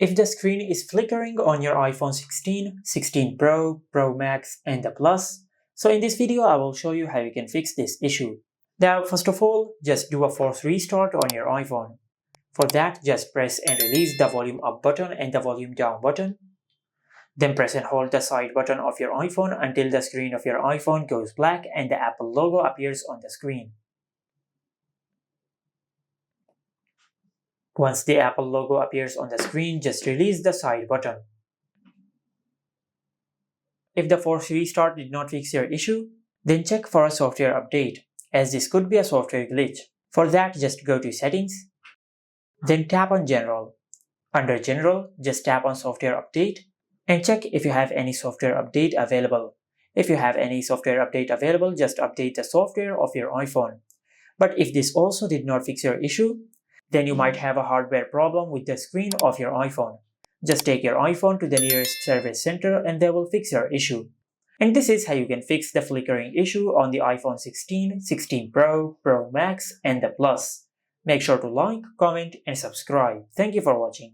If the screen is flickering on your iPhone 16, 16 Pro, Pro Max, and the Plus, so in this video I will show you how you can fix this issue. Now first of all, just do a force restart on your iPhone. For that, just press and release the volume up button and the volume down button. Then press and hold the side button of your iPhone until the screen of your iPhone goes black and the Apple logo appears on the screen. Once the Apple logo appears on the screen, just release the side button. If the force restart did not fix your issue, then check for a software update, as this could be a software glitch. For that, just go to Settings, then tap on General. Under General, just tap on Software Update and check if you have any software update available. If you have any software update available, just update the software of your iPhone. But if this also did not fix your issue, then you might have a hardware problem with the screen of your iPhone. Just take your iPhone to the nearest service center and they will fix your issue. And this is how you can fix the flickering issue on the iPhone 16, 16 Pro, Pro Max, and the Plus. Make sure to like, comment, and subscribe. Thank you for watching.